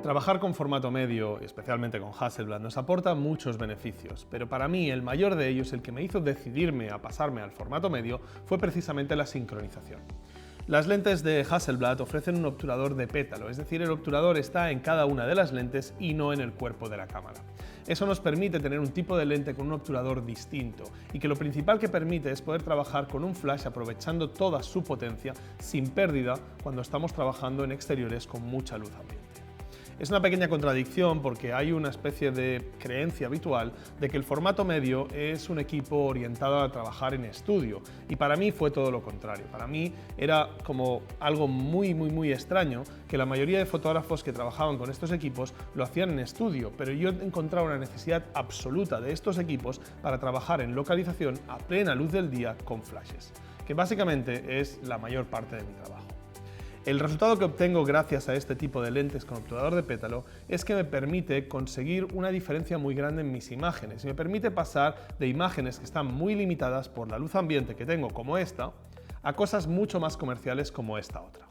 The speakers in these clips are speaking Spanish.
Trabajar con formato medio, especialmente con Hasselblad, nos aporta muchos beneficios, pero para mí el mayor de ellos, el que me hizo decidirme a pasarme al formato medio, fue precisamente la sincronización. Las lentes de Hasselblad ofrecen un obturador de pétalo, es decir, el obturador está en cada una de las lentes y no en el cuerpo de la cámara. Eso nos permite tener un tipo de lente con un obturador distinto y que lo principal que permite es poder trabajar con un flash aprovechando toda su potencia sin pérdida cuando estamos trabajando en exteriores con mucha luz ambiente. Es una pequeña contradicción porque hay una especie de creencia habitual de que el formato medio es un equipo orientado a trabajar en estudio y para mí fue todo lo contrario. Para mí era como algo muy extraño que la mayoría de fotógrafos que trabajaban con estos equipos lo hacían en estudio, pero yo encontraba una necesidad absoluta de estos equipos para trabajar en localización a plena luz del día con flashes, que básicamente es la mayor parte de mi trabajo. El resultado que obtengo gracias a este tipo de lentes con obturador de pétalo es que me permite conseguir una diferencia muy grande en mis imágenes y me permite pasar de imágenes que están muy limitadas por la luz ambiente que tengo como esta a cosas mucho más comerciales como esta otra.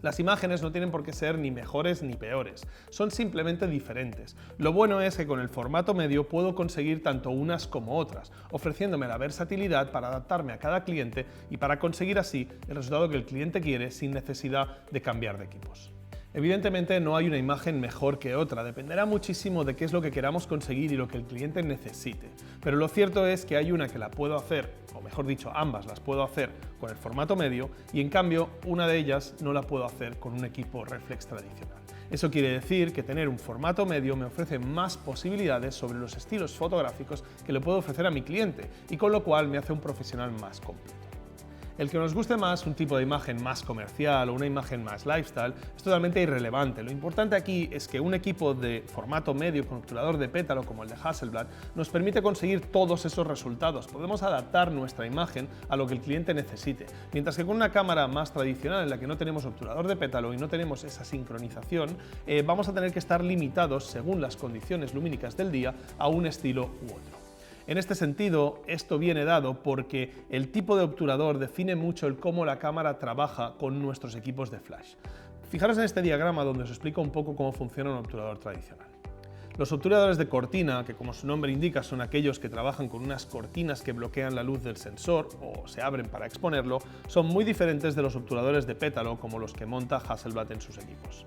Las imágenes no tienen por qué ser ni mejores ni peores, son simplemente diferentes. Lo bueno es que con el formato medio puedo conseguir tanto unas como otras, ofreciéndome la versatilidad para adaptarme a cada cliente y para conseguir así el resultado que el cliente quiere sin necesidad de cambiar de equipos. Evidentemente no hay una imagen mejor que otra, dependerá muchísimo de qué es lo que queramos conseguir y lo que el cliente necesite. Pero lo cierto es que hay una que la puedo hacer, o mejor dicho, ambas las puedo hacer con el formato medio y en cambio una de ellas no la puedo hacer con un equipo reflex tradicional. Eso quiere decir que tener un formato medio me ofrece más posibilidades sobre los estilos fotográficos que le puedo ofrecer a mi cliente y con lo cual me hace un profesional más completo. El que nos guste más un tipo de imagen más comercial o una imagen más lifestyle es totalmente irrelevante. Lo importante aquí es que un equipo de formato medio con obturador de pétalo como el de Hasselblad nos permite conseguir todos esos resultados. Podemos adaptar nuestra imagen a lo que el cliente necesite, mientras que con una cámara más tradicional en la que no tenemos obturador de pétalo y no tenemos esa sincronización, vamos a tener que estar limitados según las condiciones lumínicas del día a un estilo u otro. En este sentido, esto viene dado porque el tipo de obturador define mucho el cómo la cámara trabaja con nuestros equipos de flash. Fijaros en este diagrama donde os explico un poco cómo funciona un obturador tradicional. Los obturadores de cortina, que como su nombre indica son aquellos que trabajan con unas cortinas que bloquean la luz del sensor o se abren para exponerlo, son muy diferentes de los obturadores de pétalo como los que monta Hasselblad en sus equipos.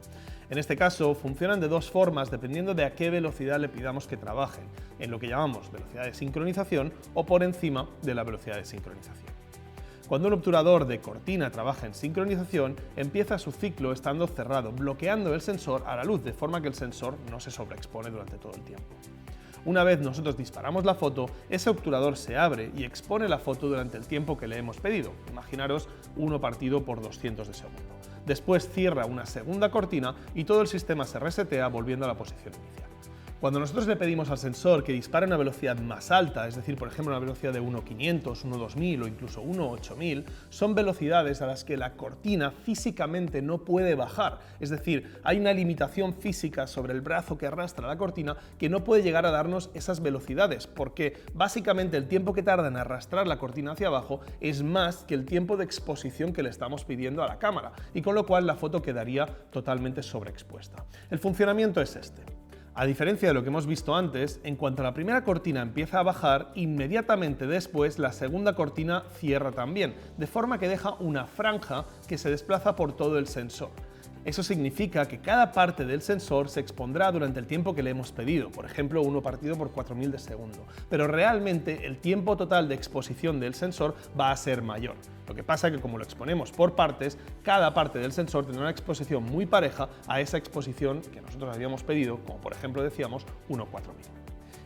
En este caso, funcionan de dos formas dependiendo de a qué velocidad le pidamos que trabajen, en lo que llamamos velocidad de sincronización o por encima de la velocidad de sincronización. Cuando un obturador de cortina trabaja en sincronización, empieza su ciclo estando cerrado, bloqueando el sensor a la luz, de forma que el sensor no se sobreexpone durante todo el tiempo. Una vez nosotros disparamos la foto, ese obturador se abre y expone la foto durante el tiempo que le hemos pedido. Imaginaros 1 partido por 200 de segundo. Después cierra una segunda cortina y todo el sistema se resetea volviendo a la posición inicial. Cuando nosotros le pedimos al sensor que dispare a una velocidad más alta, es decir, por ejemplo, una velocidad de 1.500, 1.2000 o incluso 1.8000, son velocidades a las que la cortina físicamente no puede bajar. Es decir, hay una limitación física sobre el brazo que arrastra la cortina que no puede llegar a darnos esas velocidades, porque básicamente el tiempo que tarda en arrastrar la cortina hacia abajo es más que el tiempo de exposición que le estamos pidiendo a la cámara, y con lo cual la foto quedaría totalmente sobreexpuesta. El funcionamiento es este. A diferencia de lo que hemos visto antes, en cuanto la primera cortina empieza a bajar, inmediatamente después la segunda cortina cierra también, de forma que deja una franja que se desplaza por todo el sensor. Eso significa que cada parte del sensor se expondrá durante el tiempo que le hemos pedido, por ejemplo 1 partido por 4000 de segundo, pero realmente el tiempo total de exposición del sensor va a ser mayor. Lo que pasa es que como lo exponemos por partes, cada parte del sensor tendrá una exposición muy pareja a esa exposición que nosotros habíamos pedido, como por ejemplo decíamos 1 4000.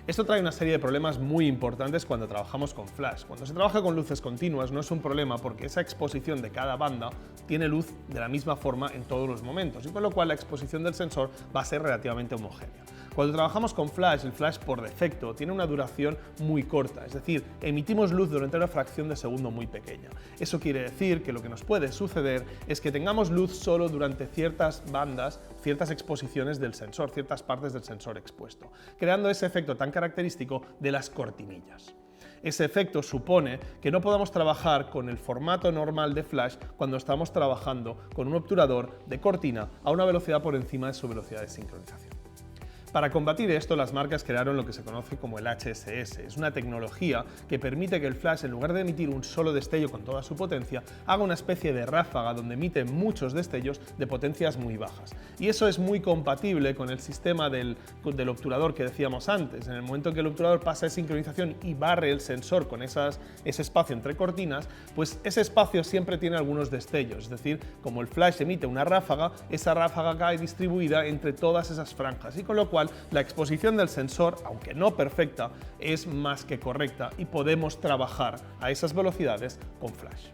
Esto trae una serie de problemas muy importantes cuando trabajamos con flash. Cuando se trabaja con luces continuas no es un problema porque esa exposición de cada banda tiene luz de la misma forma en todos los momentos y con lo cual la exposición del sensor va a ser relativamente homogénea. Cuando trabajamos con flash, el flash por defecto tiene una duración muy corta, es decir, emitimos luz durante una fracción de segundo muy pequeña. Eso quiere decir que lo que nos puede suceder es que tengamos luz solo durante ciertas bandas, ciertas exposiciones del sensor, ciertas partes del sensor expuesto, creando ese efecto tan característico de las cortinillas. Ese efecto supone que no podamos trabajar con el formato normal de flash cuando estamos trabajando con un obturador de cortina a una velocidad por encima de su velocidad de sincronización. Para combatir esto, las marcas crearon lo que se conoce como el HSS. Es una tecnología que permite que el flash, en lugar de emitir un solo destello con toda su potencia, haga una especie de ráfaga donde emite muchos destellos de potencias muy bajas. Y eso es muy compatible con el sistema del obturador que decíamos antes. En el momento en que el obturador pasa de sincronización y barre el sensor con ese espacio entre cortinas, pues ese espacio siempre tiene algunos destellos. Es decir, como el flash emite una ráfaga, esa ráfaga cae distribuida entre todas esas franjas, y con lo cual la exposición del sensor, aunque no perfecta, es más que correcta y podemos trabajar a esas velocidades con flash.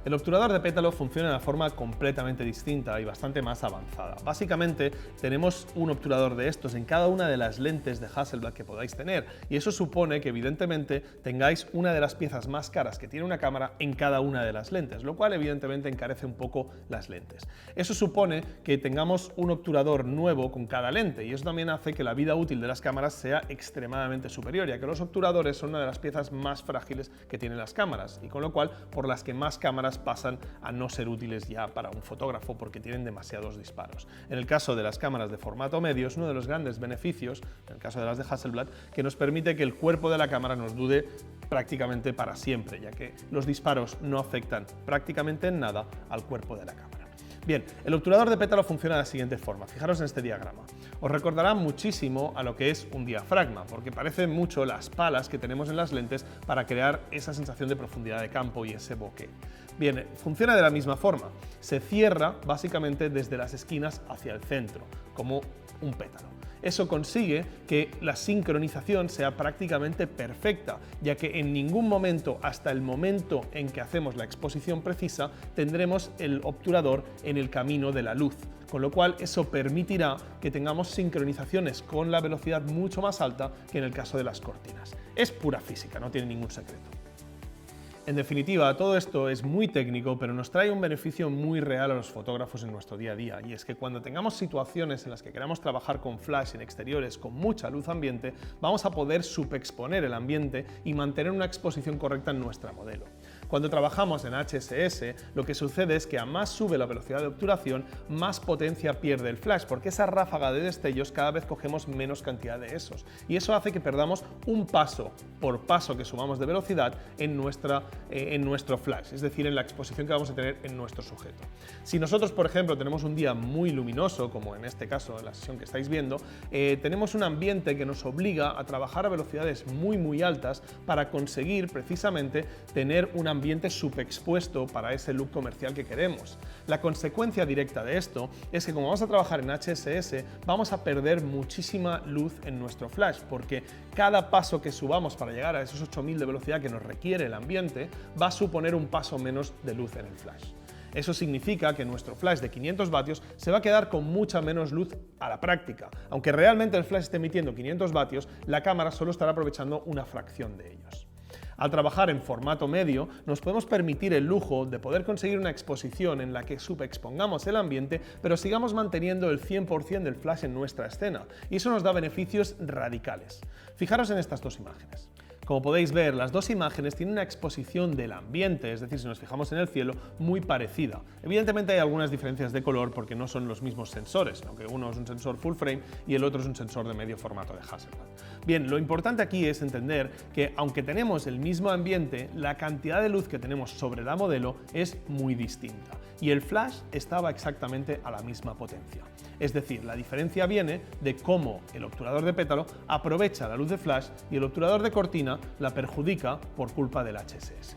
El obturador de pétalo funciona de una forma completamente distinta y bastante más avanzada. Básicamente, tenemos un obturador de estos en cada una de las lentes de Hasselblad que podáis tener, y eso supone que evidentemente tengáis una de las piezas más caras que tiene una cámara en cada una de las lentes, lo cual evidentemente encarece un poco las lentes. Eso supone que tengamos un obturador nuevo con cada lente, y eso también hace que la vida útil de las cámaras sea extremadamente superior, ya que los obturadores son una de las piezas más frágiles que tienen las cámaras, y con lo cual por las que más cámaras pasan a no ser útiles ya para un fotógrafo porque tienen demasiados disparos. En el caso de las cámaras de formato medio es uno de los grandes beneficios, en el caso de las de Hasselblad, que nos permite que el cuerpo de la cámara nos dure prácticamente para siempre, ya que los disparos no afectan prácticamente en nada al cuerpo de la cámara. Bien, el obturador de pétalo funciona de la siguiente forma. Fijaros en este diagrama. Os recordará muchísimo a lo que es un diafragma, porque parecen mucho las palas que tenemos en las lentes para crear esa sensación de profundidad de campo y ese bokeh. Bien, funciona de la misma forma. Se cierra básicamente desde las esquinas hacia el centro, como un pétalo. Eso consigue que la sincronización sea prácticamente perfecta, ya que en ningún momento, hasta el momento en que hacemos la exposición precisa, tendremos el obturador en el camino de la luz, con lo cual eso permitirá que tengamos sincronizaciones con la velocidad mucho más alta que en el caso de las cortinas. Es pura física, no tiene ningún secreto. En definitiva, todo esto es muy técnico, pero nos trae un beneficio muy real a los fotógrafos en nuestro día a día, y es que cuando tengamos situaciones en las que queramos trabajar con flash en exteriores con mucha luz ambiente, vamos a poder subexponer el ambiente y mantener una exposición correcta en nuestra modelo. Cuando trabajamos en HSS, lo que sucede es que a más sube la velocidad de obturación, más potencia pierde el flash, porque esa ráfaga de destellos cada vez cogemos menos cantidad de esos, y eso hace que perdamos un paso por paso que subamos de velocidad en nuestro flash, es decir, en la exposición que vamos a tener en nuestro sujeto. Si nosotros, por ejemplo, tenemos un día muy luminoso, como en este caso en la sesión que estáis viendo, tenemos un ambiente que nos obliga a trabajar a velocidades muy altas para conseguir precisamente tener un ambiente subexpuesto para ese look comercial que queremos. La consecuencia directa de esto es que como vamos a trabajar en HSS, vamos a perder muchísima luz en nuestro flash, porque cada paso que subamos para llegar a esos 8000 de velocidad que nos requiere el ambiente va a suponer un paso menos de luz en el flash. Eso significa que nuestro flash de 500 vatios se va a quedar con mucha menos luz a la práctica. Aunque realmente el flash esté emitiendo 500 vatios, la cámara solo estará aprovechando una fracción de ellos. Al trabajar en formato medio, nos podemos permitir el lujo de poder conseguir una exposición en la que subexpongamos el ambiente, pero sigamos manteniendo el 100% del flash en nuestra escena, y eso nos da beneficios radicales. Fijaros en estas dos imágenes. Como podéis ver, las dos imágenes tienen una exposición del ambiente, es decir, si nos fijamos en el cielo, muy parecida. Evidentemente hay algunas diferencias de color porque no son los mismos sensores, aunque uno es un sensor full frame y el otro es un sensor de medio formato de Hasselblad. Bien, lo importante aquí es entender que aunque tenemos el mismo ambiente, la cantidad de luz que tenemos sobre la modelo es muy distinta y el flash estaba exactamente a la misma potencia. Es decir, la diferencia viene de cómo el obturador de pétalo aprovecha la luz de flash y el obturador de cortina la perjudica por culpa del HSS.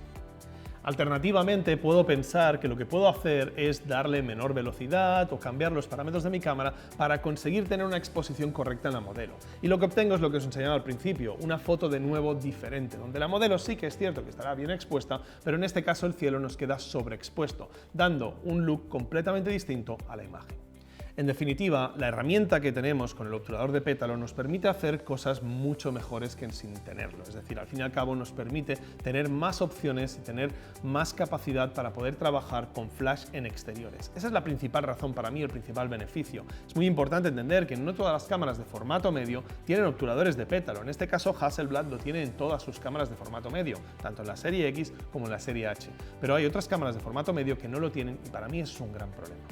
Alternativamente, puedo pensar que lo que puedo hacer es darle menor velocidad o cambiar los parámetros de mi cámara para conseguir tener una exposición correcta en la modelo. Y lo que obtengo es lo que os enseñaba al principio, una foto de nuevo diferente, donde la modelo sí que es cierto que estará bien expuesta, pero en este caso el cielo nos queda sobreexpuesto, dando un look completamente distinto a la imagen. En definitiva, la herramienta que tenemos con el obturador de pétalo nos permite hacer cosas mucho mejores que sin tenerlo. Es decir, al fin y al cabo nos permite tener más opciones y tener más capacidad para poder trabajar con flash en exteriores. Esa es la principal razón para mí, el principal beneficio. Es muy importante entender que no todas las cámaras de formato medio tienen obturadores de pétalo. En este caso, Hasselblad lo tiene en todas sus cámaras de formato medio, tanto en la serie X como en la serie H. Pero hay otras cámaras de formato medio que no lo tienen y para mí eso es un gran problema.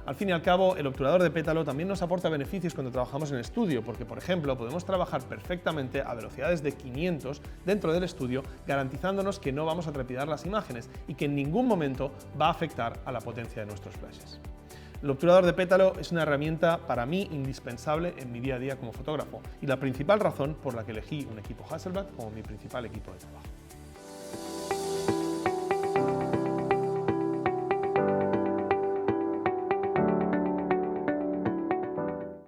Al fin y al cabo, el obturador de pétalo también nos aporta beneficios cuando trabajamos en estudio, porque, por ejemplo, podemos trabajar perfectamente a velocidades de 500 dentro del estudio, garantizándonos que no vamos a trepidar las imágenes y que en ningún momento va a afectar a la potencia de nuestros flashes. El obturador de pétalo es una herramienta para mí indispensable en mi día a día como fotógrafo y la principal razón por la que elegí un equipo Hasselblad como mi principal equipo de trabajo.